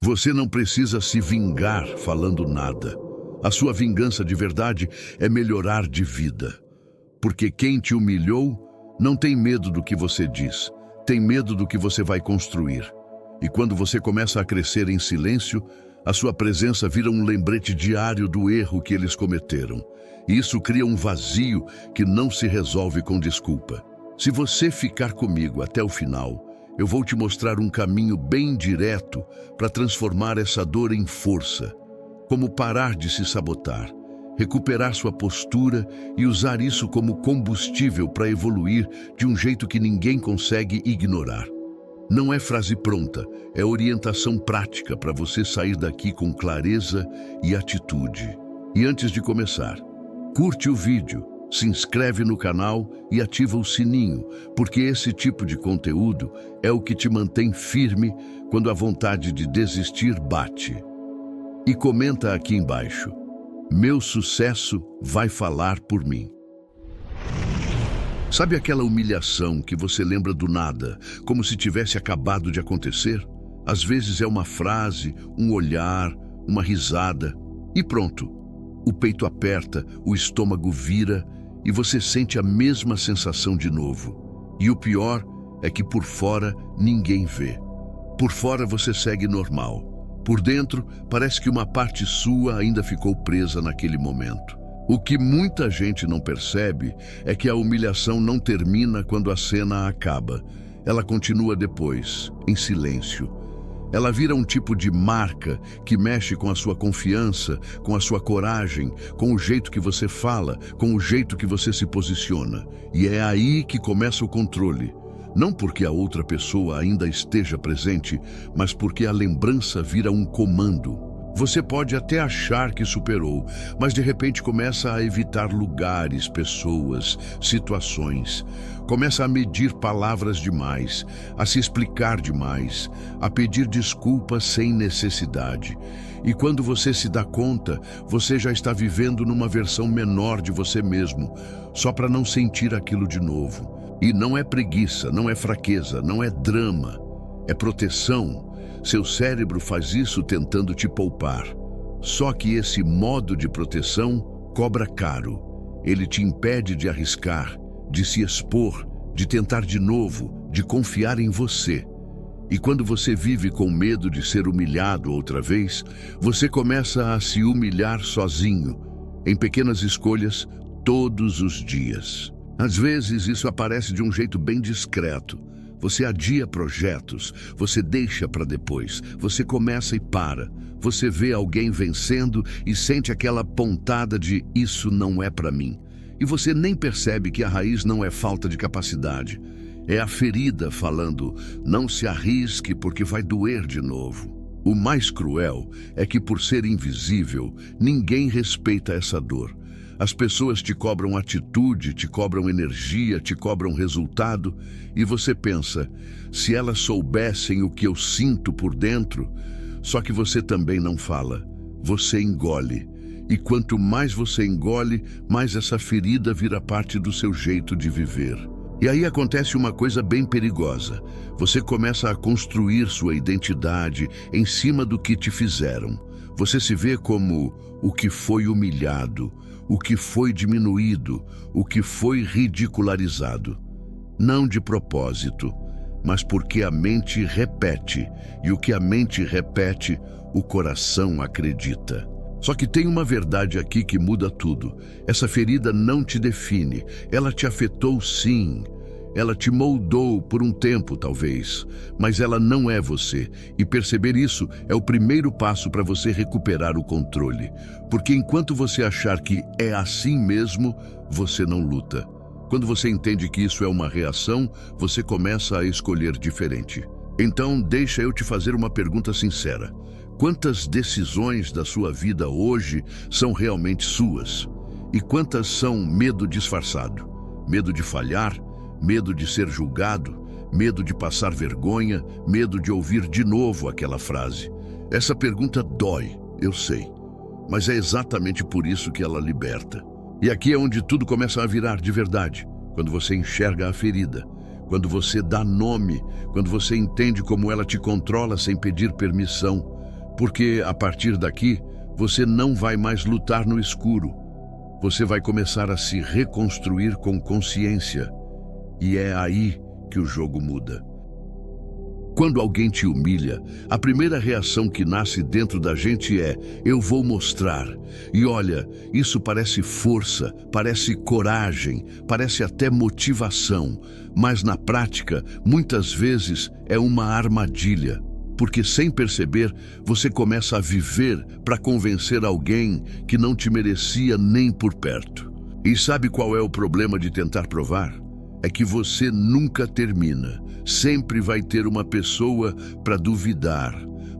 Você não precisa se vingar falando nada. A sua vingança de verdade é melhorar de vida. Porque quem te humilhou não tem medo do que você diz, tem medo do que você vai construir. E quando você começa a crescer em silêncio, a sua presença vira um lembrete diário do erro que eles cometeram. E isso cria um vazio que não se resolve com desculpa. Se você ficar comigo até o final, eu vou te mostrar um caminho bem direto para transformar essa dor em força. Como parar de se sabotar, recuperar sua postura e usar isso como combustível para evoluir de um jeito que ninguém consegue ignorar. Não é frase pronta, é orientação prática para você sair daqui com clareza e atitude. E antes de começar, curte o vídeo, se inscreve no canal e ativa o sininho, porque esse tipo de conteúdo é o que te mantém firme quando a vontade de desistir bate. E comenta aqui embaixo: meu sucesso vai falar por mim. Sabe aquela humilhação que você lembra do nada, como se tivesse acabado de acontecer? Às vezes é uma frase, um olhar, uma risada e pronto. O peito aperta, o estômago vira e você sente a mesma sensação de novo. E o pior é que por fora ninguém vê. Por fora você segue normal. Por dentro parece que uma parte sua ainda ficou presa naquele momento. O que muita gente não percebe é que a humilhação não termina quando a cena acaba. Ela continua depois, em silêncio. Ela vira um tipo de marca que mexe com a sua confiança, com a sua coragem, com o jeito que você fala, com o jeito que você se posiciona. E é aí que começa o controle. Não porque a outra pessoa ainda esteja presente, mas porque a lembrança vira um comando. Você pode até achar que superou, mas de repente começa a evitar lugares, pessoas, situações. Começa a medir palavras demais, a se explicar demais, a pedir desculpas sem necessidade. E quando você se dá conta, você já está vivendo numa versão menor de você mesmo, só para não sentir aquilo de novo. E não é preguiça, não é fraqueza, não é drama, é proteção. Seu cérebro faz isso tentando te poupar. Só que esse modo de proteção cobra caro. Ele te impede de arriscar, de se expor, de tentar de novo, de confiar em você. E quando você vive com medo de ser humilhado outra vez, você começa a se humilhar sozinho, em pequenas escolhas, todos os dias. Às vezes isso aparece de um jeito bem discreto. Você adia projetos, você deixa para depois, você começa e para. Você vê alguém vencendo e sente aquela pontada de isso não é para mim. E você nem percebe que a raiz não é falta de capacidade. É a ferida falando, não se arrisque porque vai doer de novo. O mais cruel é que por ser invisível, ninguém respeita essa dor. As pessoas te cobram atitude, te cobram energia, te cobram resultado, e você pensa, se elas soubessem o que eu sinto por dentro, só que você também não fala, você engole. E quanto mais você engole, mais essa ferida vira parte do seu jeito de viver. E aí acontece uma coisa bem perigosa. Você começa a construir sua identidade em cima do que te fizeram. Você se vê como o que foi humilhado, o que foi diminuído, o que foi ridicularizado. Não de propósito, mas porque a mente repete, e o que a mente repete, o coração acredita. Só que tem uma verdade aqui que muda tudo. Essa ferida não te define, ela te afetou sim. Ela te moldou por um tempo, talvez, mas ela não é você. E perceber isso é o primeiro passo para você recuperar o controle. Porque enquanto você achar que é assim mesmo, você não luta. Quando você entende que isso é uma reação, você começa a escolher diferente. Então, deixa eu te fazer uma pergunta sincera. Quantas decisões da sua vida hoje são realmente suas? E quantas são medo disfarçado? Medo de falhar? Medo de ser julgado, medo de passar vergonha, medo de ouvir de novo aquela frase. Essa pergunta dói, eu sei, mas é exatamente por isso que ela liberta. E aqui é onde tudo começa a virar de verdade, quando você enxerga a ferida, quando você dá nome, quando você entende como ela te controla sem pedir permissão, Porque a partir daqui, você não vai mais lutar no escuro. Você vai começar a se reconstruir com consciência. E é aí que o jogo muda. Quando alguém te humilha, a primeira reação que nasce dentro da gente é: eu vou mostrar. E olha, isso parece força, parece coragem, parece até motivação, mas na prática, muitas vezes é uma armadilha. Porque sem perceber, você começa a viver para convencer alguém que não te merecia nem por perto. E sabe qual é o problema de tentar provar? É que você nunca termina. Sempre vai ter uma pessoa para duvidar,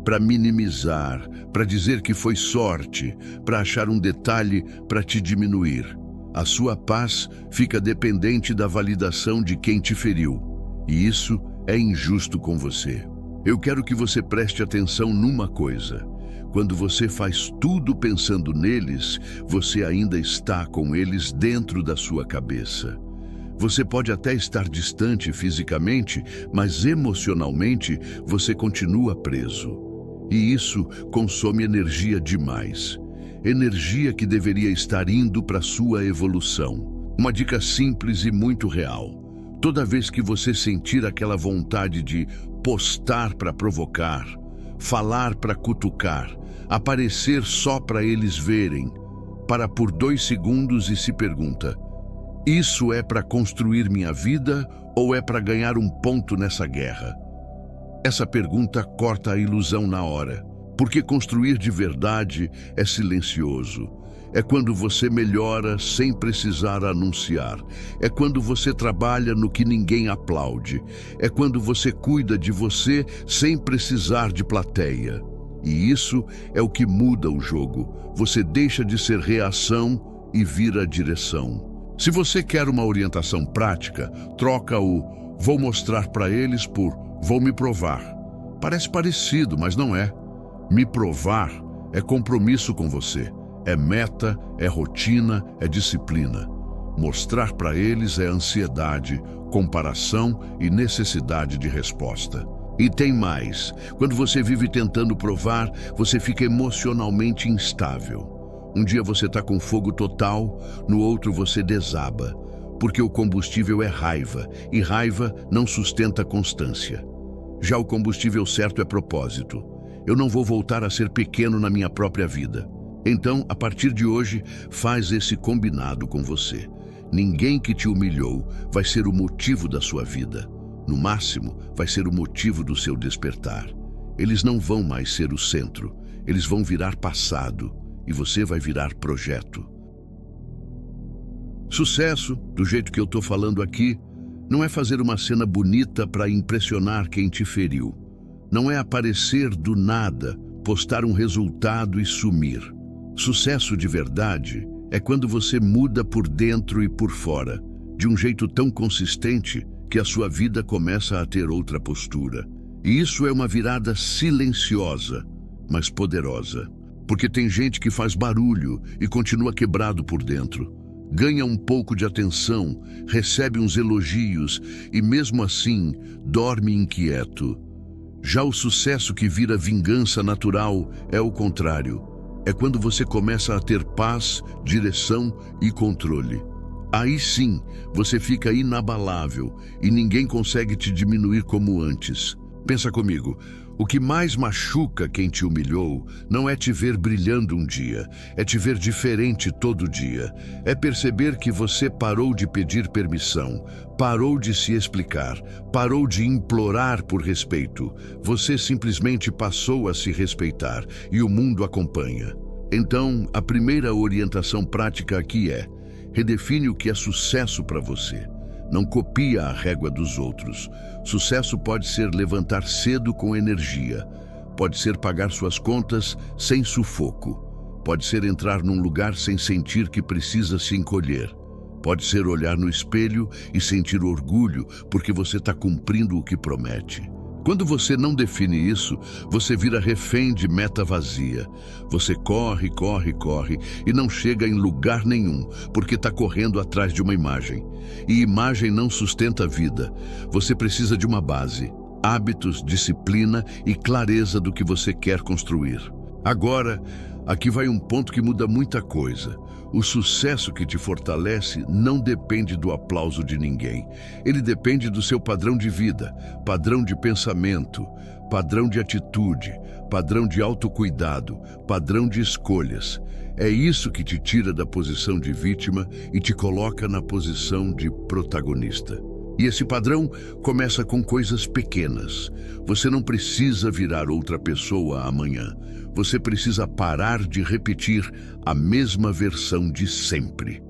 para minimizar, para dizer que foi sorte, para achar um detalhe para te diminuir. A sua paz fica dependente da validação de quem te feriu. E isso é injusto com você. Eu quero que você preste atenção numa coisa. Quando você faz tudo pensando neles, você ainda está com eles dentro da sua cabeça. Você pode até estar distante fisicamente, mas emocionalmente você continua preso. E isso consome energia demais. Energia que deveria estar indo para sua evolução. Uma dica simples e muito real. Toda vez que você sentir aquela vontade de postar para provocar, falar para cutucar, aparecer só para eles verem, para por 2 segundos e se pergunta: isso é para construir minha vida ou é para ganhar um ponto nessa guerra? Essa pergunta corta a ilusão na hora, porque construir de verdade é silencioso. É quando você melhora sem precisar anunciar. É quando você trabalha no que ninguém aplaude. É quando você cuida de você sem precisar de plateia. E isso é o que muda o jogo. Você deixa de ser reação e vira direção. Se você quer uma orientação prática, troca o "vou mostrar para eles" por "vou me provar". Parece parecido, mas não é. Me provar é compromisso com você. É meta, é rotina, é disciplina. Mostrar para eles é ansiedade, comparação e necessidade de resposta. E tem mais. Quando você vive tentando provar, você fica emocionalmente instável. Um dia você está com fogo total, no outro você desaba. Porque o combustível é raiva, e raiva não sustenta constância. Já o combustível certo é propósito. Eu não vou voltar a ser pequeno na minha própria vida. Então, a partir de hoje, faz esse combinado com você. Ninguém que te humilhou vai ser o motivo da sua vida. No máximo, vai ser o motivo do seu despertar. Eles não vão mais ser o centro. Eles vão virar passado. E você vai virar projeto. Sucesso, do jeito que eu estou falando aqui, não é fazer uma cena bonita para impressionar quem te feriu. Não é aparecer do nada, postar um resultado e sumir. Sucesso de verdade é quando você muda por dentro e por fora, de um jeito tão consistente que a sua vida começa a ter outra postura. E isso é uma virada silenciosa, mas poderosa. Porque tem gente que faz barulho e continua quebrado por dentro. Ganha um pouco de atenção, recebe uns elogios e mesmo assim dorme inquieto. Já o sucesso que vira vingança natural é o contrário. É quando você começa a ter paz, direção e controle. Aí sim, você fica inabalável e ninguém consegue te diminuir como antes. Pensa comigo. O que mais machuca quem te humilhou não é te ver brilhando um dia, é te ver diferente todo dia. É perceber que você parou de pedir permissão, parou de se explicar, parou de implorar por respeito. Você simplesmente passou a se respeitar e o mundo acompanha. Então, a primeira orientação prática aqui é: redefine o que é sucesso para você. Não copia a régua dos outros. Sucesso pode ser levantar cedo com energia. Pode ser pagar suas contas sem sufoco. Pode ser entrar num lugar sem sentir que precisa se encolher. Pode ser olhar no espelho e sentir orgulho porque você está cumprindo o que promete. Quando você não define isso, você vira refém de meta vazia. Você corre, corre, corre e não chega em lugar nenhum, porque está correndo atrás de uma imagem. E imagem não sustenta a vida. Você precisa de uma base. hábitos, disciplina e clareza do que você quer construir. Agora, aqui vai um ponto que muda muita coisa. O sucesso que te fortalece não depende do aplauso de ninguém. Ele depende do seu padrão de vida, padrão de pensamento, padrão de atitude, padrão de autocuidado, padrão de escolhas. É isso que te tira da posição de vítima e te coloca na posição de protagonista. E esse padrão começa com coisas pequenas. Você não precisa virar outra pessoa amanhã. Você precisa parar de repetir a mesma versão de sempre.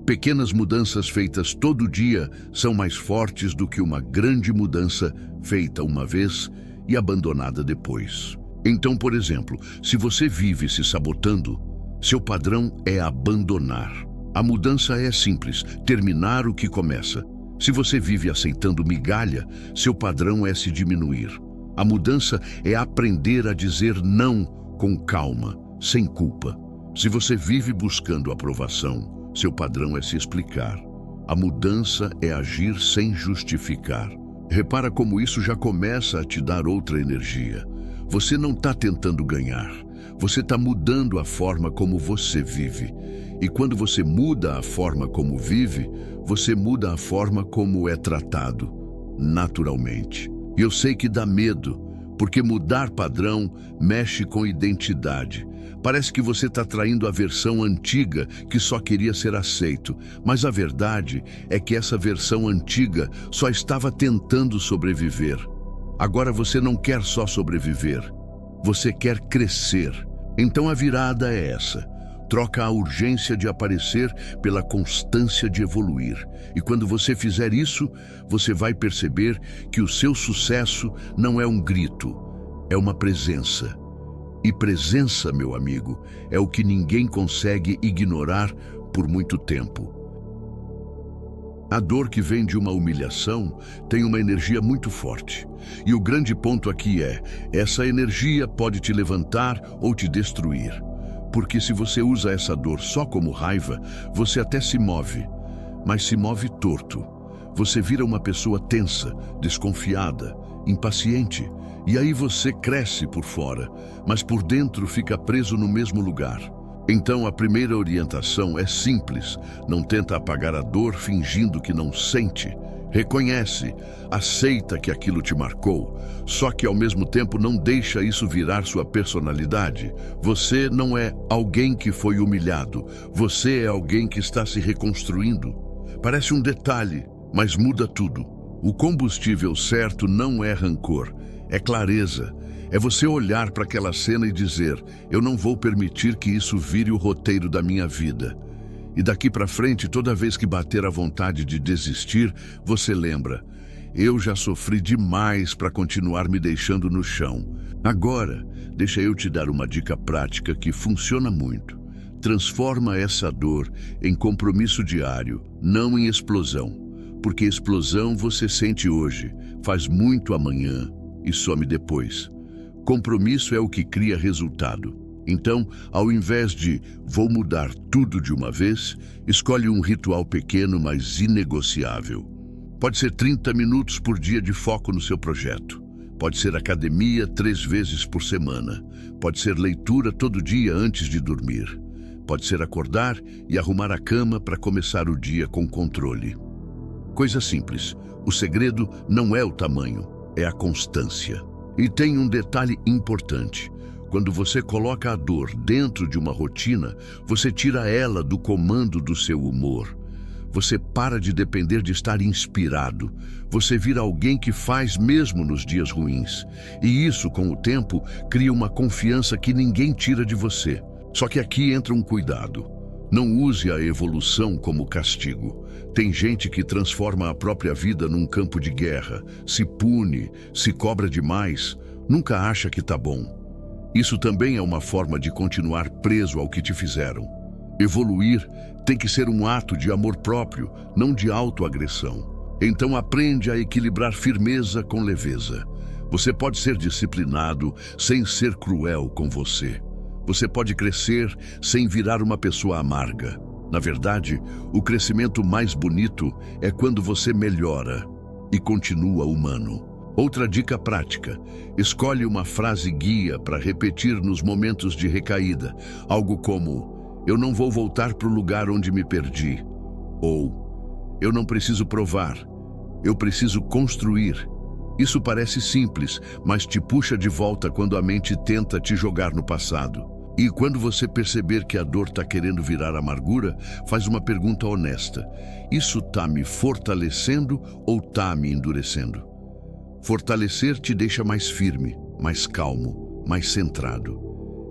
Pequenas mudanças feitas todo dia são mais fortes do que uma grande mudança feita uma vez e abandonada depois. Então, por exemplo, se você vive se sabotando, seu padrão é abandonar. A mudança é simples, terminar o que começa. Se você vive aceitando migalha, seu padrão é se diminuir. A mudança é aprender a dizer não com calma, sem culpa. Se você vive buscando aprovação, seu padrão é se explicar. A mudança é agir sem justificar. Repara como isso já começa a te dar outra energia. Você não está tentando ganhar. Você está mudando a forma como você vive. E quando você muda a forma como vive, você muda a forma como é tratado, naturalmente. E eu sei que dá medo, porque mudar padrão mexe com identidade. Parece que você está traindo a versão antiga que só queria ser aceito. Mas a verdade é que essa versão antiga só estava tentando sobreviver. Agora você não quer só sobreviver, você quer crescer. Então a virada é essa. Troca a urgência de aparecer pela constância de evoluir. E quando você fizer isso, você vai perceber que o seu sucesso não é um grito, é uma presença. E presença, meu amigo, é o que ninguém consegue ignorar por muito tempo. A dor que vem de uma humilhação tem uma energia muito forte. E o grande ponto aqui é, essa energia pode te levantar ou te destruir. Porque se você usa essa dor só como raiva, você até se move, mas se move torto. Você vira uma pessoa tensa, desconfiada, impaciente, e aí você cresce por fora, mas por dentro fica preso no mesmo lugar. Então a primeira orientação é simples, não tenta apagar a dor fingindo que não sente. Reconhece, aceita que aquilo te marcou, só que ao mesmo tempo não deixa isso virar sua personalidade. Você não é alguém que foi humilhado, você é alguém que está se reconstruindo. Parece um detalhe, mas muda tudo. O combustível certo não é rancor, é clareza. É você olhar para aquela cena e dizer, eu não vou permitir que isso vire o roteiro da minha vida. E daqui para frente, toda vez que bater a vontade de desistir, você lembra, eu já sofri demais para continuar me deixando no chão. Agora, deixa eu te dar uma dica prática que funciona muito. Transforma essa dor em compromisso diário, não em explosão. Porque explosão você sente hoje, faz muito amanhã e some depois. Compromisso é o que cria resultado. Então, ao invés de vou mudar tudo de uma vez, escolhe um ritual pequeno, mas inegociável. Pode ser 30 minutos por dia de foco no seu projeto. Pode ser academia 3 vezes por semana. Pode ser leitura todo dia antes de dormir. Pode ser acordar e arrumar a cama para começar o dia com controle. Coisa simples. O segredo não é o tamanho, é a constância. E tem um detalhe importante. Quando você coloca a dor dentro de uma rotina, você tira ela do comando do seu humor. Você para de depender de estar inspirado. Você vira alguém que faz mesmo nos dias ruins. E isso, com o tempo, cria uma confiança que ninguém tira de você. Só que aqui entra um cuidado. Não use a evolução como castigo. Tem gente que transforma a própria vida num campo de guerra, se pune, se cobra demais, nunca acha que tá bom. Isso também é uma forma de continuar preso ao que te fizeram. Evoluir tem que ser um ato de amor próprio, não de autoagressão. Então aprende a equilibrar firmeza com leveza. Você pode ser disciplinado sem ser cruel com você. Você pode crescer sem virar uma pessoa amarga. Na verdade, o crescimento mais bonito é quando você melhora e continua humano. Outra dica prática: escolhe uma frase guia para repetir nos momentos de recaída. Algo como: eu não vou voltar para o lugar onde me perdi. Ou: eu não preciso provar, eu preciso construir. Isso parece simples, mas te puxa de volta quando a mente tenta te jogar no passado. E quando você perceber que a dor está querendo virar amargura, faz uma pergunta honesta: isso está me fortalecendo ou está me endurecendo? Fortalecer te deixa mais firme, mais calmo, mais centrado.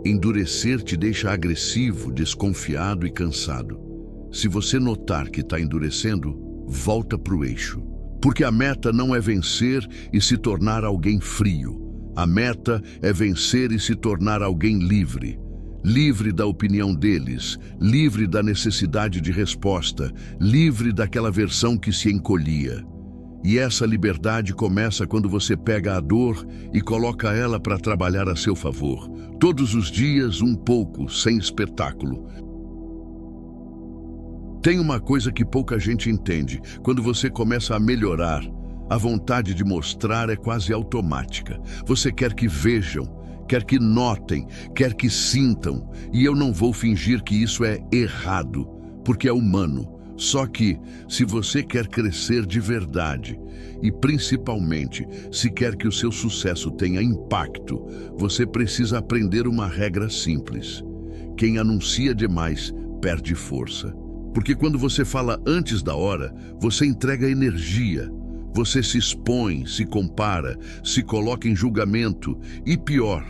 Endurecer te deixa agressivo, desconfiado e cansado. Se você notar que está endurecendo, volta para o eixo. Porque a meta não é vencer e se tornar alguém frio. A meta é vencer e se tornar alguém livre. Livre da opinião deles, livre da necessidade de resposta, livre daquela versão que se encolhia. E essa liberdade começa quando você pega a dor e coloca ela para trabalhar a seu favor. Todos os dias, um pouco, sem espetáculo. Tem uma coisa que pouca gente entende: quando você começa a melhorar, a vontade de mostrar é quase automática. Você quer que vejam, quer que notem, quer que sintam. E eu não vou fingir que isso é errado, porque é humano. Só que, se você quer crescer de verdade, e principalmente se quer que o seu sucesso tenha impacto, você precisa aprender uma regra simples: quem anuncia demais perde força. Porque quando você fala antes da hora, você entrega energia. Você se expõe, se compara, se coloca em julgamento e, pior,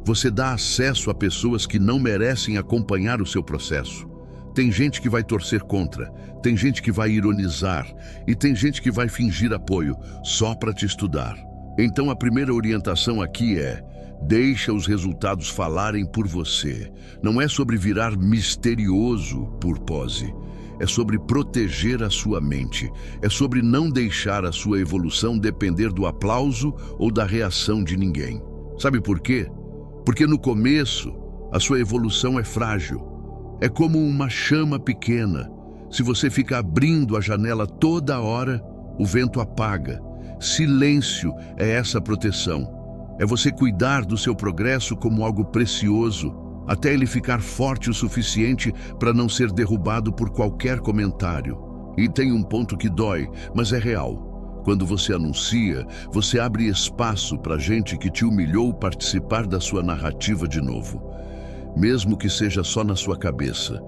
você dá acesso a pessoas que não merecem acompanhar o seu processo. Tem gente que vai torcer contra, tem gente que vai ironizar e tem gente que vai fingir apoio só para te estudar. Então a primeira orientação aqui é: deixa os resultados falarem por você. Não é sobre virar misterioso por pose. É sobre proteger a sua mente. É sobre não deixar a sua evolução depender do aplauso ou da reação de ninguém. Sabe por quê? Porque no começo, a sua evolução é frágil. É como uma chama pequena. Se você fica abrindo a janela toda hora, o vento apaga. Silêncio é essa proteção. É você cuidar do seu progresso como algo precioso, até ele ficar forte o suficiente para não ser derrubado por qualquer comentário. E tem um ponto que dói, mas é real. Quando você anuncia, você abre espaço para gente que te humilhou participar da sua narrativa de novo. Mesmo que seja só na sua cabeça.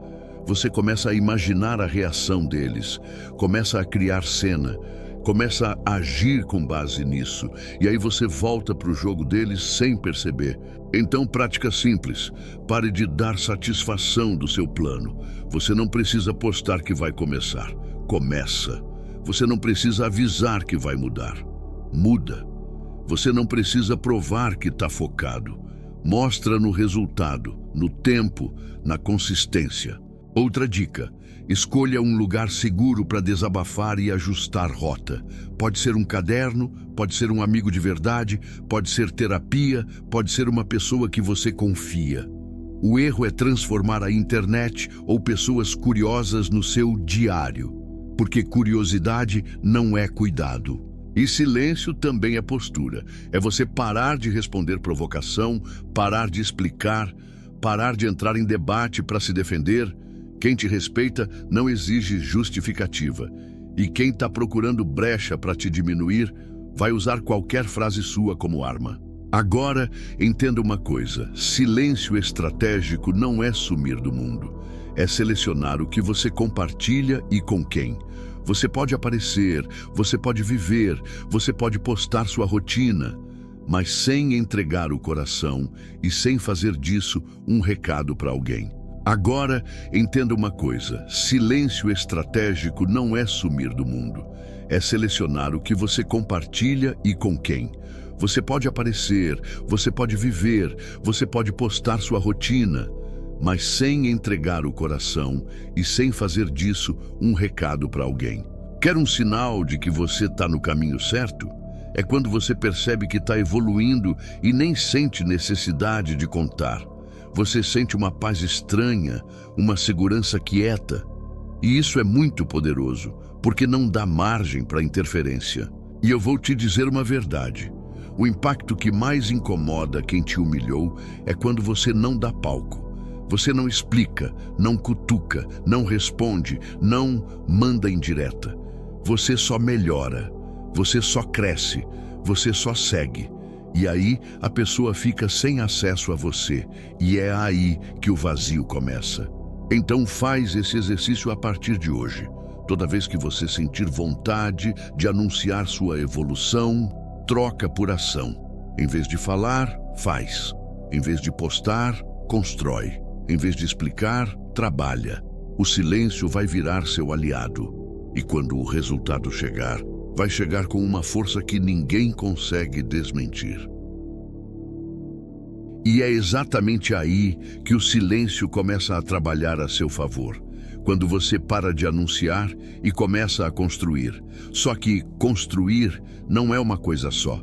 Você começa a imaginar a reação deles, começa a criar cena, começa a agir com base nisso, e aí você volta para o jogo deles sem perceber. Então, prática simples: pare de dar satisfação do seu plano. Você não precisa postar que vai começar. Começa. Você não precisa avisar que vai mudar. Muda. Você não precisa provar que está focado. Mostra no resultado, no tempo, na consistência. Outra dica: escolha um lugar seguro para desabafar e ajustar rota. Pode ser um caderno, pode ser um amigo de verdade, pode ser terapia, pode ser uma pessoa que você confia. O erro é transformar a internet ou pessoas curiosas no seu diário, porque curiosidade não é cuidado. E silêncio também é postura. É você parar de responder provocação, parar de explicar, parar de entrar em debate para se defender. Quem te respeita não exige justificativa. E quem está procurando brecha para te diminuir, vai usar qualquer frase sua como arma. Agora, entenda uma coisa: silêncio estratégico não é sumir do mundo. É selecionar o que você compartilha e com quem. Você pode aparecer, você pode viver, você pode postar sua rotina, mas sem entregar o coração e sem fazer disso um recado para alguém. Agora, entenda uma coisa: silêncio estratégico não é sumir do mundo. É selecionar o que você compartilha e com quem. Você pode aparecer, você pode viver, você pode postar sua rotina, mas sem entregar o coração e sem fazer disso um recado para alguém. Quer um sinal de que você está no caminho certo? É quando você percebe que está evoluindo e nem sente necessidade de contar. Você sente uma paz estranha, uma segurança quieta. E isso é muito poderoso, porque não dá margem para interferência. E eu vou te dizer uma verdade: O impacto que mais incomoda quem te humilhou é quando você não dá palco. Você não explica, não cutuca, não responde, não manda indireta. Você só melhora, você só cresce, você só segue. E aí a pessoa fica sem acesso a você, e é aí que o vazio começa. Então faz esse exercício a partir de hoje. Toda vez que você sentir vontade de anunciar sua evolução, troca por ação. Em vez de falar, faz. Em vez de postar, constrói. Em vez de explicar, trabalha. O silêncio vai virar seu aliado. E quando o resultado chegar, vai chegar com uma força que ninguém consegue desmentir. E é exatamente aí que o silêncio começa a trabalhar a seu favor. Quando você para de anunciar e começa a construir. Só que construir não é uma coisa só.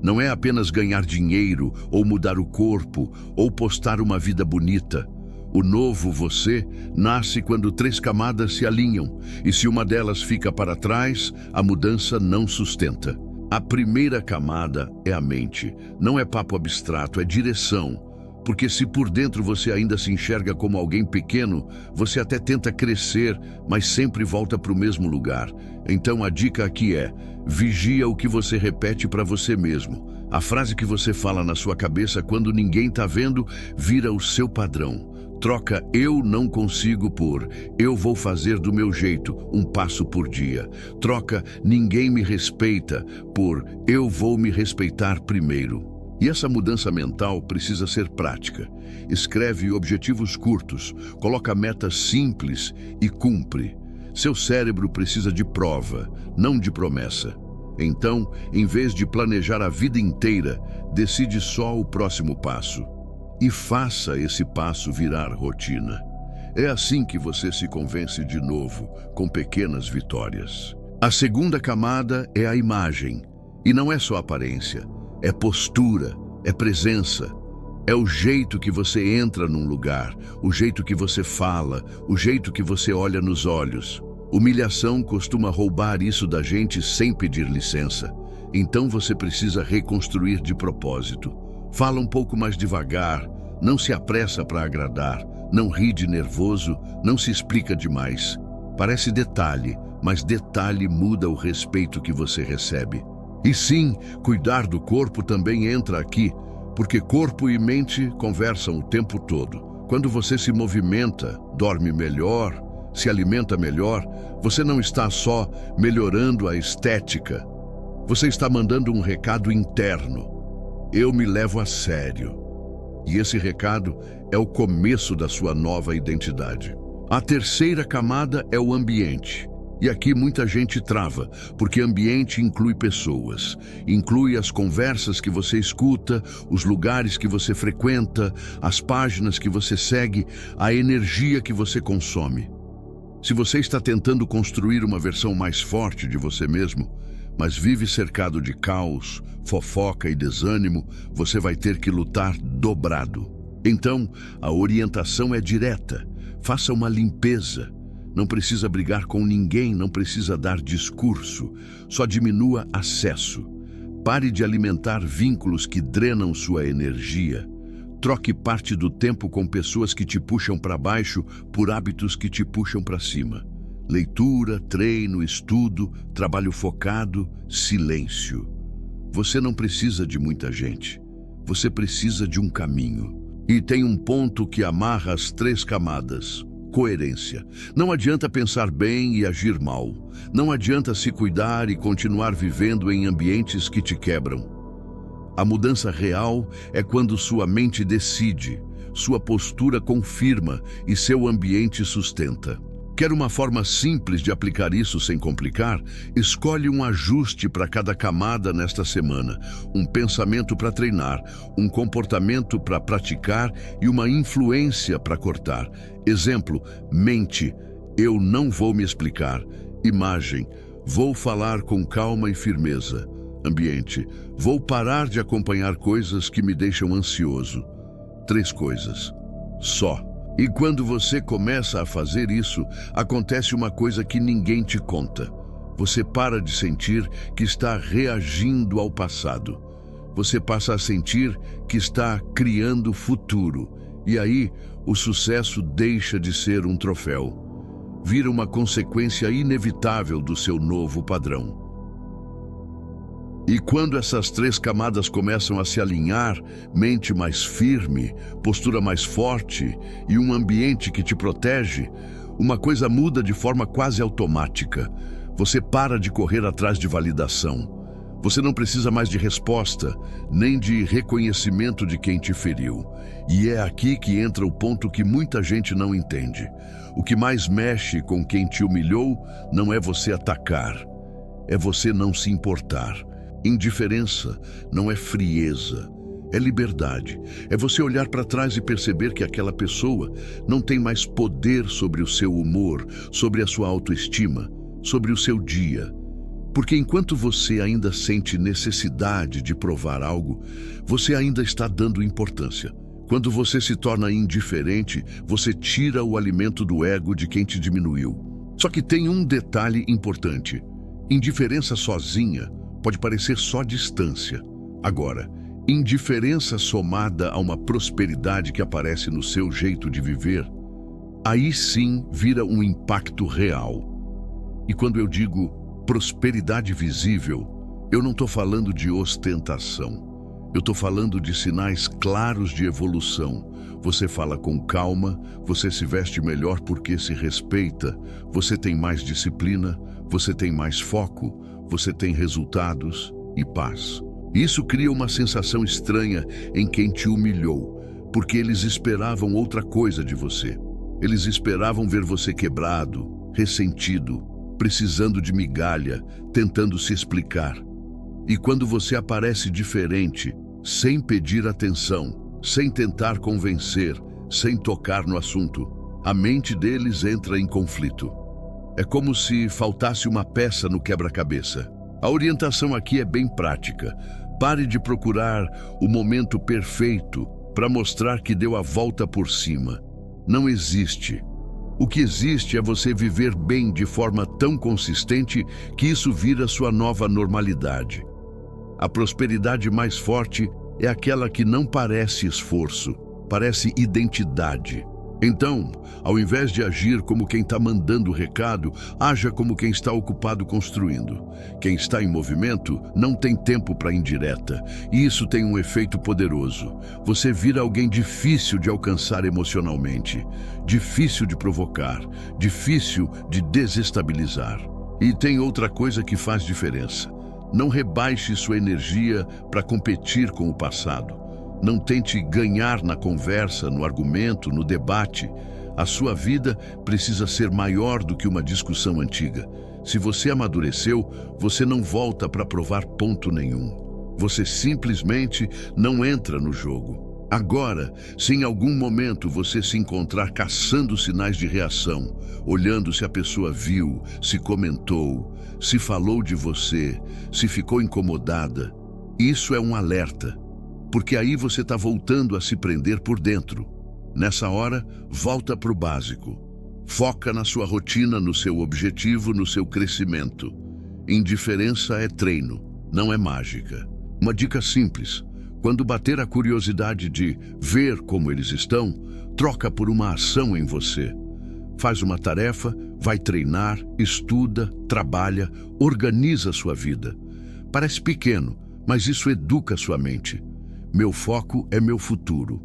Não é apenas ganhar dinheiro, ou mudar o corpo, ou postar uma vida bonita. O novo você nasce quando 3 camadas se alinham, e se uma delas fica para trás, a mudança não sustenta. A primeira camada é a mente. Não é papo abstrato, é direção. Porque se por dentro você ainda se enxerga como alguém pequeno, você até tenta crescer, mas sempre volta para o mesmo lugar. Então a dica aqui é: vigia o que você repete para você mesmo. A frase que você fala na sua cabeça quando ninguém está vendo vira o seu padrão. Troca "eu não consigo" por "eu vou fazer do meu jeito, um passo por dia". Troca "ninguém me respeita" por "eu vou me respeitar primeiro". E essa mudança mental precisa ser prática. Escreve objetivos curtos, coloca metas simples e cumpre. Seu cérebro precisa de prova, não de promessa. Então, em vez de planejar a vida inteira, decide só o próximo passo. E faça esse passo virar rotina. É assim que você se convence de novo, com pequenas vitórias. A segunda camada é a imagem. E não é só aparência, é postura, é presença. É o jeito que você entra num lugar, o jeito que você fala, o jeito que você olha nos olhos. Humilhação costuma roubar isso da gente sem pedir licença. Então você precisa reconstruir de propósito. Fala um pouco mais devagar, não se apressa para agradar, não ri de nervoso, não se explica demais. Parece detalhe, mas detalhe muda o respeito que você recebe. E sim, cuidar do corpo também entra aqui, porque corpo e mente conversam o tempo todo. Quando você se movimenta, dorme melhor, se alimenta melhor, você não está só melhorando a estética, você está mandando um recado interno. Eu me levo a sério. E esse recado é o começo da sua nova identidade. A terceira camada é o ambiente. E aqui muita gente trava, porque ambiente inclui pessoas, inclui as conversas que você escuta, os lugares que você frequenta, as páginas que você segue, a energia que você consome. Se você está tentando construir uma versão mais forte de você mesmo, mas vive cercado de caos, fofoca e desânimo, você vai ter que lutar dobrado. Então, a orientação é direta. Faça uma limpeza. Não precisa brigar com ninguém, não precisa dar discurso. Só diminua acesso. Pare de alimentar vínculos que drenam sua energia. Troque parte do tempo com pessoas que te puxam para baixo por hábitos que te puxam para cima. Leitura, treino, estudo, trabalho focado, silêncio. Você não precisa de muita gente. Você precisa de um caminho. E tem um ponto que amarra as 3 camadas. Coerência. Não adianta pensar bem e agir mal. Não adianta se cuidar e continuar vivendo em ambientes que te quebram. A mudança real é quando sua mente decide, sua postura confirma e seu ambiente sustenta. Quer uma forma simples de aplicar isso sem complicar? Escolhe um ajuste para cada camada nesta semana, um pensamento para treinar, um comportamento para praticar e uma influência para cortar. Exemplo, mente, eu não vou me explicar. Imagem, vou falar com calma e firmeza. Ambiente, vou parar de acompanhar coisas que me deixam ansioso. 3 coisas. Só. E quando você começa a fazer isso, acontece uma coisa que ninguém te conta. Você para de sentir que está reagindo ao passado. você passa a sentir que está criando futuro. E aí, o sucesso deixa de ser um troféu. Vira uma consequência inevitável do seu novo padrão. E quando essas três camadas começam a se alinhar, mente mais firme, postura mais forte e um ambiente que te protege, uma coisa muda de forma quase automática. Você para de correr atrás de validação. Você não precisa mais de resposta, nem de reconhecimento de quem te feriu. E é aqui que entra o ponto que muita gente não entende. O que mais mexe com quem te humilhou não é você atacar, é você não se importar. Indiferença não é frieza, é liberdade. É você olhar para trás e perceber que aquela pessoa não tem mais poder sobre o seu humor, sobre a sua autoestima, sobre o seu dia. Porque enquanto você ainda sente necessidade de provar algo, você ainda está dando importância. Quando você se torna indiferente, você tira o alimento do ego de quem te diminuiu. Só que tem um detalhe importante. Indiferença sozinha pode parecer só distância. Agora, indiferença somada a uma prosperidade que aparece no seu jeito de viver, aí sim vira um impacto real. E quando eu digo prosperidade visível, eu não estou falando de ostentação. Eu estou falando de sinais claros de evolução. Você fala com calma, você se veste melhor porque se respeita, você tem mais disciplina, você tem mais foco, você tem resultados e paz. Isso cria uma sensação estranha em quem te humilhou, porque eles esperavam outra coisa de você. Eles esperavam ver você quebrado, ressentido, precisando de migalha, tentando se explicar. E quando você aparece diferente, sem pedir atenção, sem tentar convencer, sem tocar no assunto, a mente deles entra em conflito. É como se faltasse uma peça no quebra-cabeça. A orientação aqui é bem prática. Pare de procurar o momento perfeito para mostrar que deu a volta por cima. Não existe. O que existe é você viver bem de forma tão consistente que isso vira sua nova normalidade. A prosperidade mais forte é aquela que não parece esforço, parece identidade. Então, ao invés de agir como quem está mandando o recado, haja como quem está ocupado construindo. Quem está em movimento não tem tempo para indireta, e isso tem um efeito poderoso. Você vira alguém difícil de alcançar emocionalmente, difícil de provocar, difícil de desestabilizar. E tem outra coisa que faz diferença. Não rebaixe sua energia para competir com o passado. Não tente ganhar na conversa, no argumento, no debate. A sua vida precisa ser maior do que uma discussão antiga. Se você amadureceu, você não volta para provar ponto nenhum. Você simplesmente não entra no jogo. Agora, se em algum momento você se encontrar caçando sinais de reação, olhando se a pessoa viu, se comentou, se falou de você, se ficou incomodada, isso é um alerta. Porque aí você está voltando a se prender por dentro. Nessa hora, volta para o básico. Foca na sua rotina, no seu objetivo, no seu crescimento. Indiferença é treino, não é mágica. Uma dica simples: quando bater a curiosidade de ver como eles estão, troca por uma ação em você. Faz uma tarefa, vai treinar, estuda, trabalha, organiza sua vida. Parece pequeno, mas isso educa sua mente. Meu foco é meu futuro.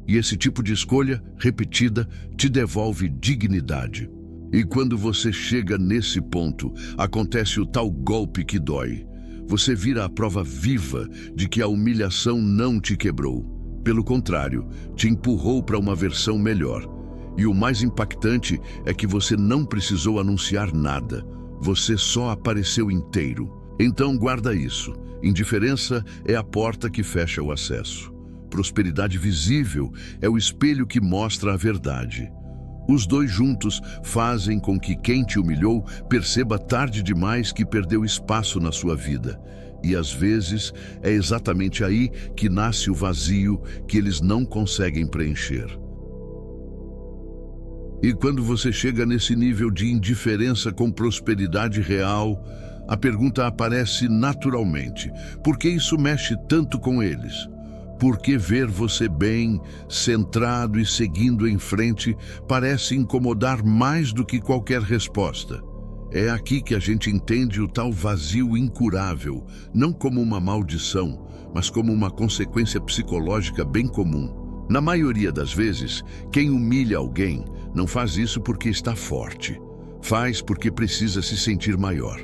E esse tipo de escolha, repetida, te devolve dignidade. E quando você chega nesse ponto, acontece o tal golpe que dói. Você vira a prova viva de que a humilhação não te quebrou. Pelo contrário, te empurrou para uma versão melhor. E o mais impactante é que você não precisou anunciar nada. Você só apareceu inteiro. Então guarda isso. Indiferença é a porta que fecha o acesso. Prosperidade visível é o espelho que mostra a verdade. Os dois juntos fazem com que quem te humilhou perceba tarde demais que perdeu espaço na sua vida. E às vezes é exatamente aí que nasce o vazio que eles não conseguem preencher. E quando você chega nesse nível de indiferença com prosperidade real, a pergunta aparece naturalmente: por que isso mexe tanto com eles? Por que ver você bem, centrado e seguindo em frente parece incomodar mais do que qualquer resposta? É aqui que a gente entende o tal vazio incurável, não como uma maldição, mas como uma consequência psicológica bem comum. Na maioria das vezes, quem humilha alguém não faz isso porque está forte. Faz porque precisa se sentir maior.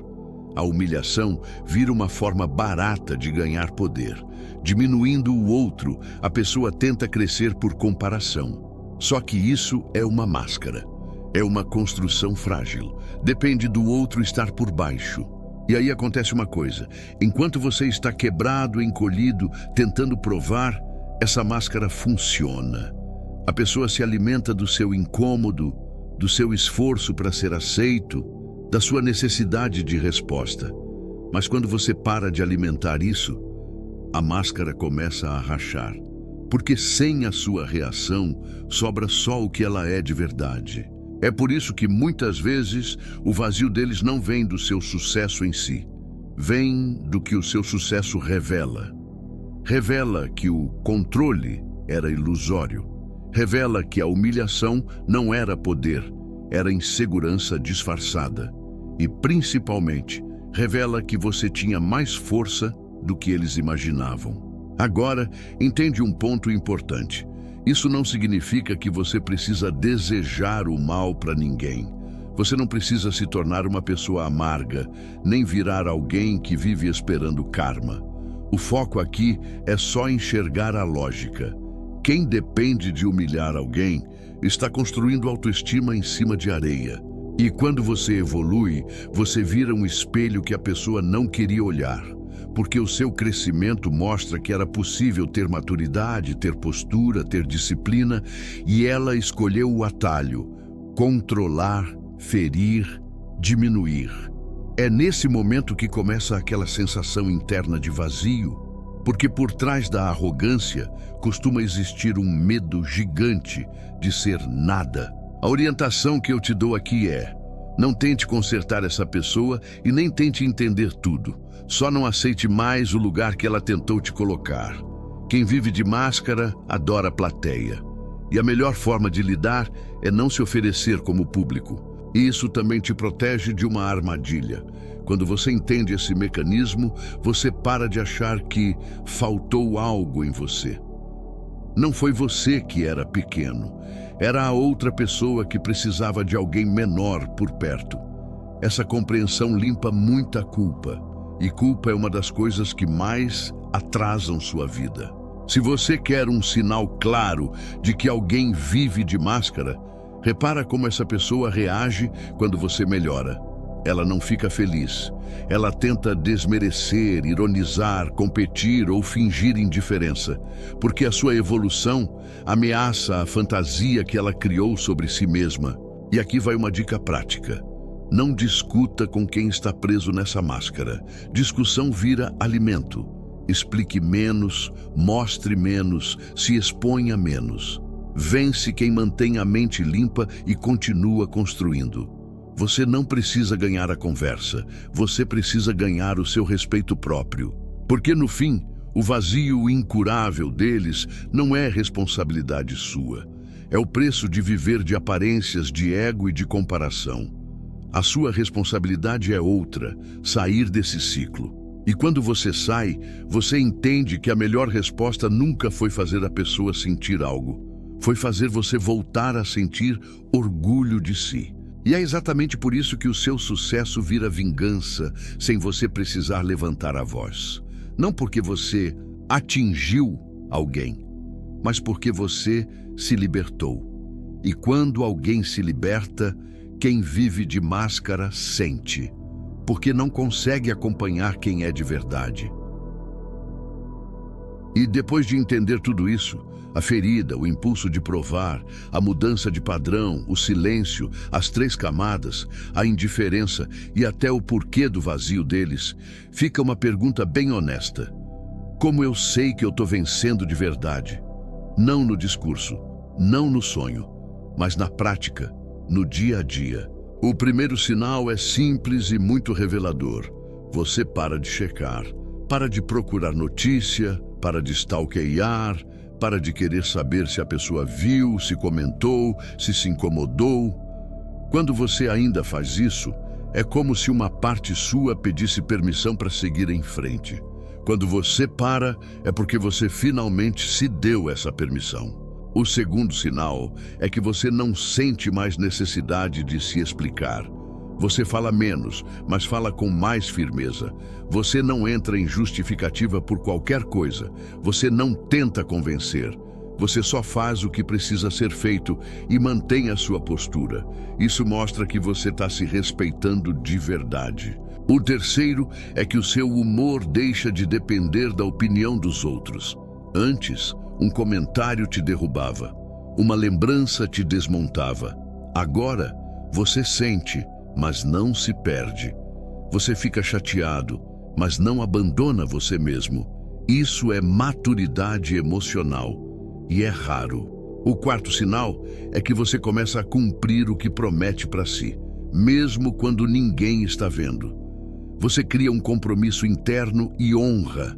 A humilhação vira uma forma barata de ganhar poder. Diminuindo o outro, a pessoa tenta crescer por comparação. Só que isso é uma máscara. É uma construção frágil. Depende do outro estar por baixo. E aí acontece uma coisa: enquanto você está quebrado, encolhido, tentando provar, essa máscara funciona. A pessoa se alimenta do seu incômodo, do seu esforço para ser aceito, da sua necessidade de resposta. Mas quando você para de alimentar isso, a máscara começa a rachar. Porque sem a sua reação, sobra só o que ela é de verdade. É por isso que muitas vezes o vazio deles não vem do seu sucesso em si. Vem do que o seu sucesso revela. Revela que o controle era ilusório. Revela que a humilhação não era poder, era insegurança disfarçada. E, principalmente, revela que você tinha mais força do que eles imaginavam. Agora, entende um ponto importante. Isso não significa que você precisa desejar o mal para ninguém. Você não precisa se tornar uma pessoa amarga, nem virar alguém que vive esperando karma. O foco aqui é só enxergar a lógica. Quem depende de humilhar alguém está construindo autoestima em cima de areia. E quando você evolui, você vira um espelho que a pessoa não queria olhar. Porque o seu crescimento mostra que era possível ter maturidade, ter postura, ter disciplina, e ela escolheu o atalho: controlar, ferir, diminuir. É nesse momento que começa aquela sensação interna de vazio, porque por trás da arrogância costuma existir um medo gigante de ser nada. A orientação que eu te dou aqui é: não tente consertar essa pessoa e nem tente entender tudo. Só não aceite mais o lugar que ela tentou te colocar. Quem vive de máscara adora a plateia. E a melhor forma de lidar é não se oferecer como público. E isso também te protege de uma armadilha. Quando você entende esse mecanismo, você para de achar que faltou algo em você. Não foi você que era pequeno. Era a outra pessoa que precisava de alguém menor por perto. Essa compreensão limpa muita culpa. E culpa é uma das coisas que mais atrasam sua vida. Se você quer um sinal claro de que alguém vive de máscara, repara como essa pessoa reage quando você melhora. Ela não fica feliz. Ela tenta desmerecer, ironizar, competir ou fingir indiferença, porque a sua evolução ameaça a fantasia que ela criou sobre si mesma. E aqui vai uma dica prática. Não discuta com quem está preso nessa máscara. Discussão vira alimento. Explique menos, mostre menos, se exponha menos. Vence quem mantém a mente limpa e continua construindo. Você não precisa ganhar a conversa, você precisa ganhar o seu respeito próprio. Porque no fim, o vazio incurável deles não é responsabilidade sua. É o preço de viver de aparências, de ego e de comparação. A sua responsabilidade é outra: sair desse ciclo. E quando você sai, você entende que a melhor resposta nunca foi fazer a pessoa sentir algo. Foi fazer você voltar a sentir orgulho de si. E é exatamente por isso que o seu sucesso vira vingança, sem você precisar levantar a voz. Não porque você atingiu alguém, mas porque você se libertou. E quando alguém se liberta, quem vive de máscara sente, porque não consegue acompanhar quem é de verdade. E depois de entender tudo isso, a ferida, o impulso de provar, a mudança de padrão, o silêncio, as 3 camadas, a indiferença e até o porquê do vazio deles, fica uma pergunta bem honesta. Como eu sei que eu estou vencendo de verdade? Não no discurso, não no sonho, mas na prática, no dia a dia. O primeiro sinal é simples e muito revelador. Você para de checar, para de procurar notícia, para de stalkear, para de querer saber se a pessoa viu, se comentou, se incomodou. Quando você ainda faz isso, é como se uma parte sua pedisse permissão para seguir em frente. Quando você para, é porque você finalmente se deu essa permissão. O segundo sinal é que você não sente mais necessidade de se explicar. Você fala menos, mas fala com mais firmeza. Você não entra em justificativa por qualquer coisa. Você não tenta convencer. Você só faz o que precisa ser feito e mantém a sua postura. Isso mostra que você está se respeitando de verdade. O terceiro é que o seu humor deixa de depender da opinião dos outros. Antes, um comentário te derrubava, uma lembrança te desmontava. Agora, você sente, mas não se perde. Você fica chateado, mas não abandona você mesmo. Isso é maturidade emocional e é raro. O quarto sinal é que você começa a cumprir o que promete para si, mesmo quando ninguém está vendo. Você cria um compromisso interno e honra.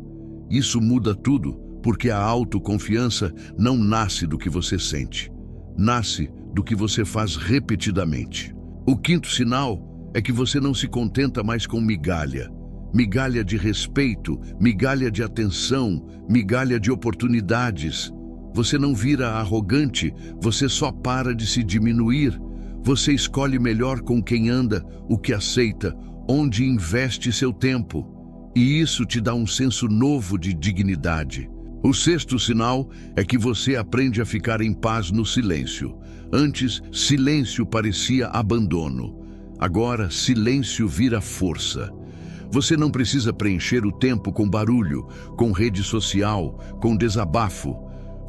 Isso muda tudo, porque a autoconfiança não nasce do que você sente, nasce do que você faz repetidamente. O quinto sinal é que você não se contenta mais com migalha. Migalha de respeito, migalha de atenção, migalha de oportunidades. Você não vira arrogante, você só para de se diminuir. Você escolhe melhor com quem anda, o que aceita, onde investe seu tempo. E isso te dá um senso novo de dignidade. O sexto sinal é que você aprende a ficar em paz no silêncio. Antes, silêncio parecia abandono. Agora, silêncio vira força. Você não precisa preencher o tempo com barulho, com rede social, com desabafo.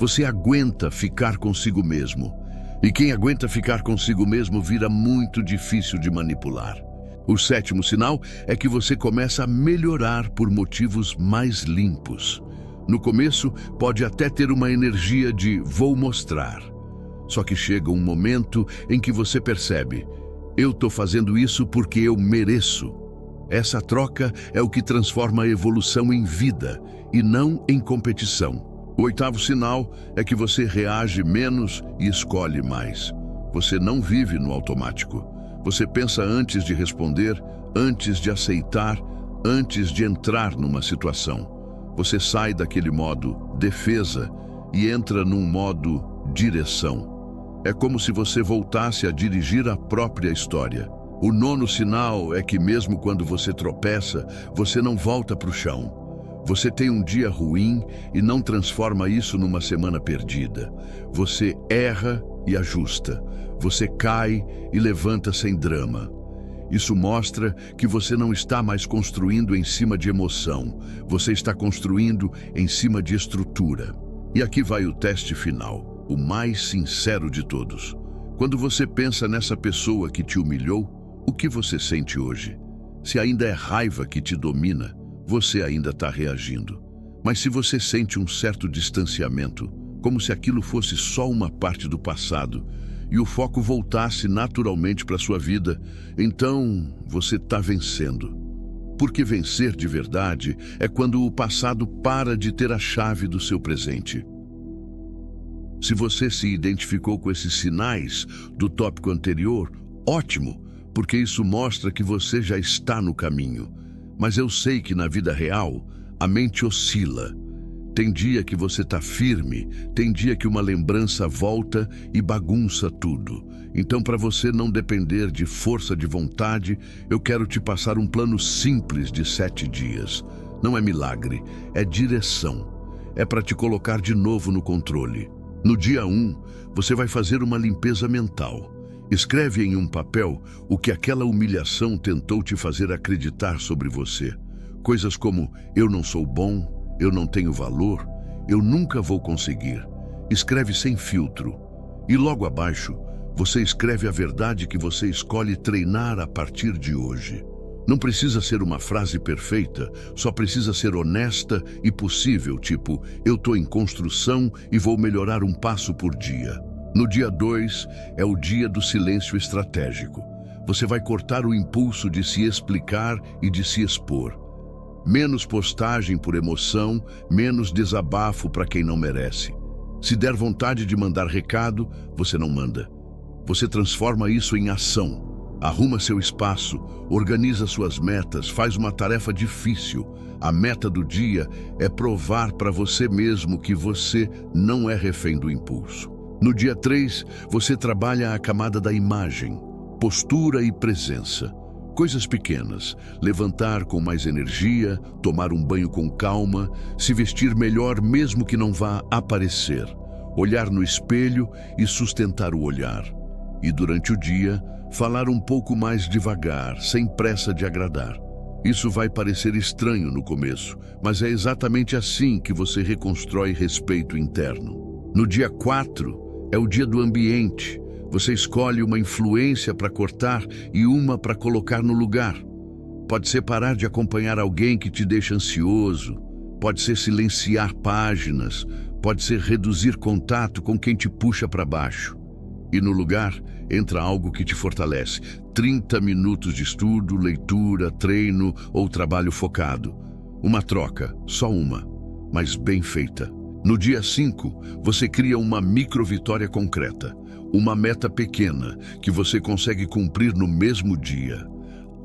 Você aguenta ficar consigo mesmo. E quem aguenta ficar consigo mesmo vira muito difícil de manipular. O sétimo sinal é que você começa a melhorar por motivos mais limpos. No começo, pode até ter uma energia de vou mostrar. Só que chega um momento em que você percebe, eu estou fazendo isso porque eu mereço. Essa troca é o que transforma a evolução em vida e não em competição. O oitavo sinal é que você reage menos e escolhe mais. Você não vive no automático. Você pensa antes de responder, antes de aceitar, antes de entrar numa situação. Você sai daquele modo defesa e entra num modo direção. É como se você voltasse a dirigir a própria história. O nono sinal é que mesmo quando você tropeça, você não volta para o chão. Você tem um dia ruim e não transforma isso numa semana perdida. Você erra e ajusta. Você cai e levanta sem drama. Isso mostra que você não está mais construindo em cima de emoção. Você está construindo em cima de estrutura. E aqui vai o teste final, o mais sincero de todos. Quando você pensa nessa pessoa que te humilhou, o que você sente hoje? Se ainda é raiva que te domina, você ainda está reagindo. Mas se você sente um certo distanciamento, como se aquilo fosse só uma parte do passado, e o foco voltasse naturalmente para a sua vida, então você está vencendo. Porque vencer de verdade é quando o passado para de ter a chave do seu presente. Se você se identificou com esses sinais do tópico anterior, ótimo, porque isso mostra que você já está no caminho. Mas eu sei que na vida real, a mente oscila. Tem dia que você está firme, tem dia que uma lembrança volta e bagunça tudo. Então, para você não depender de força de vontade, eu quero te passar um plano simples de 7 dias. Não é milagre, é direção. É para te colocar de novo no controle. No dia 1, você vai fazer uma limpeza mental. Escreve em um papel o que aquela humilhação tentou te fazer acreditar sobre você. Coisas como, eu não sou bom, eu não tenho valor, eu nunca vou conseguir. Escreve sem filtro. E logo abaixo, você escreve a verdade que você escolhe treinar a partir de hoje. Não precisa ser uma frase perfeita, só precisa ser honesta e possível, tipo, eu estou em construção e vou melhorar um passo por dia. No dia 2 é o dia do silêncio estratégico. você vai cortar o impulso de se explicar e de se expor. Menos postagem por emoção, menos desabafo para quem não merece. Se der vontade de mandar recado, você não manda. Você transforma isso em ação. Arruma seu espaço, organiza suas metas, faz uma tarefa difícil. A meta do dia é provar para você mesmo que você não é refém do impulso. No dia 3, você trabalha a camada da imagem, postura e presença. Coisas pequenas, levantar com mais energia, tomar um banho com calma, se vestir melhor mesmo que não vá aparecer, olhar no espelho e sustentar o olhar. E durante o dia, falar um pouco mais devagar, sem pressa de agradar. Isso vai parecer estranho no começo, mas é exatamente assim que você reconstrói respeito interno. No dia 4, é o dia do ambiente. Você escolhe uma influência para cortar e uma para colocar no lugar. Pode ser parar de acompanhar alguém que te deixa ansioso, pode ser silenciar páginas, pode ser reduzir contato com quem te puxa para baixo. E no lugar, entra algo que te fortalece. 30 minutos de estudo, leitura, treino ou trabalho focado. Uma troca, só uma, mas bem feita. No dia 5, você cria uma micro-vitória concreta. Uma meta pequena que você consegue cumprir no mesmo dia.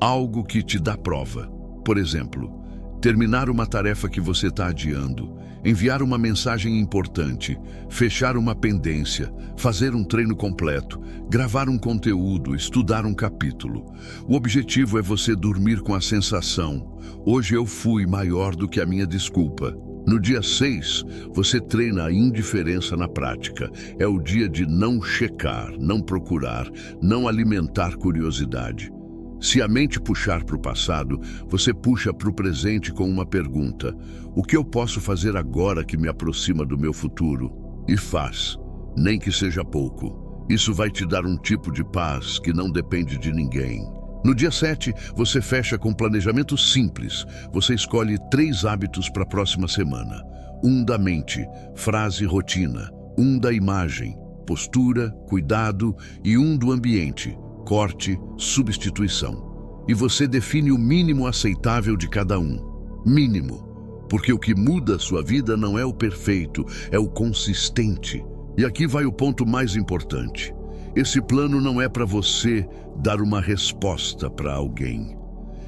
Algo que te dá prova. Por exemplo, terminar uma tarefa que você está adiando, enviar uma mensagem importante, fechar uma pendência, fazer um treino completo, gravar um conteúdo, estudar um capítulo. O objetivo é você dormir com a sensação: hoje eu fui maior do que a minha desculpa. No dia 6, você treina a indiferença na prática. É o dia de não checar, não procurar, não alimentar curiosidade. Se a mente puxar para o passado, você puxa para o presente com uma pergunta: o que eu posso fazer agora que me aproxima do meu futuro? E faz, nem que seja pouco. Isso vai te dar um tipo de paz que não depende de ninguém. No dia 7, você fecha com planejamento simples. Você escolhe 3 hábitos para a próxima semana. 1 da mente, frase rotina. 1 da imagem, postura, cuidado. E 1 do ambiente, corte, substituição. E você define o mínimo aceitável de cada um. Mínimo. Porque o que muda a sua vida não é o perfeito, é o consistente. E aqui vai o ponto mais importante. Esse plano não é para você dar uma resposta para alguém.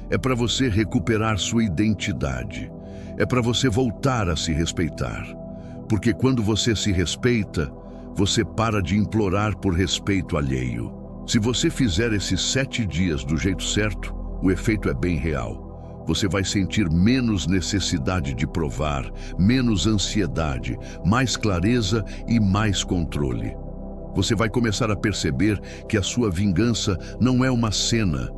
É para você recuperar sua identidade. É para você voltar a se respeitar. Porque quando você se respeita, você para de implorar por respeito alheio. Se você fizer esses 7 dias do jeito certo, o efeito é bem real. Você vai sentir menos necessidade de provar, menos ansiedade, mais clareza e mais controle. Você vai começar a perceber que a sua vingança não é uma cena,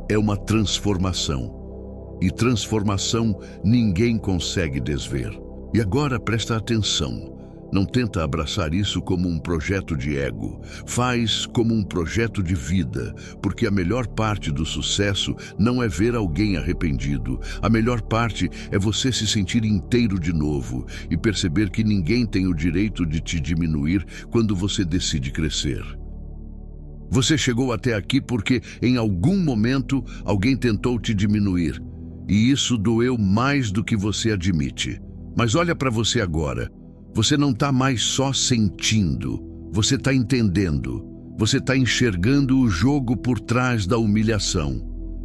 é uma transformação. E transformação ninguém consegue desver. E agora presta atenção. Não tenta abraçar isso como um projeto de ego. Faz como um projeto de vida, porque a melhor parte do sucesso não é ver alguém arrependido. A melhor parte é você se sentir inteiro de novo e perceber que ninguém tem o direito de te diminuir quando você decide crescer. Você chegou até aqui porque, em algum momento, alguém tentou te diminuir. E isso doeu mais do que você admite. Mas olha para você agora. Você não está mais só sentindo, você está entendendo. Você está enxergando o jogo por trás da humilhação.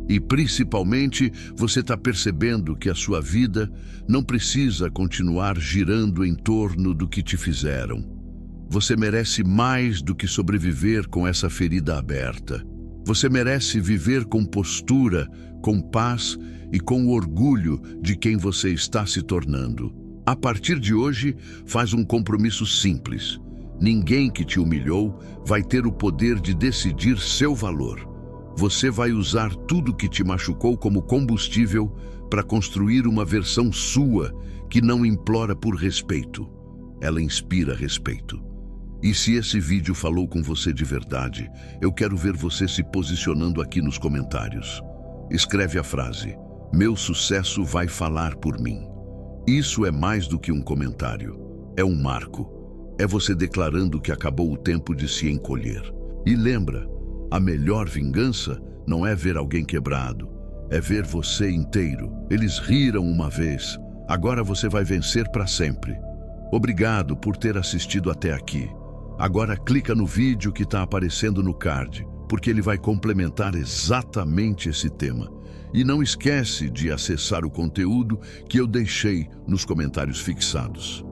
E, principalmente, você está percebendo que a sua vida não precisa continuar girando em torno do que te fizeram. Você merece mais do que sobreviver com essa ferida aberta. Você merece viver com postura, com paz e com o orgulho de quem você está se tornando. A partir de hoje, faz um compromisso simples. Ninguém que te humilhou vai ter o poder de decidir seu valor. Você vai usar tudo que te machucou como combustível para construir uma versão sua que não implora por respeito. Ela inspira respeito. E se esse vídeo falou com você de verdade, eu quero ver você se posicionando aqui nos comentários. Escreve a frase: meu sucesso vai falar por mim. Isso é mais do que um comentário. É um marco. É você declarando que acabou o tempo de se encolher. E lembra, A melhor vingança não é ver alguém quebrado, é ver você inteiro. Eles riram uma vez, agora você vai vencer para sempre. Obrigado por ter assistido até aqui. Agora clica no vídeo que está aparecendo no card, porque ele vai complementar exatamente esse tema. E não esquece de acessar o conteúdo que eu deixei nos comentários fixados.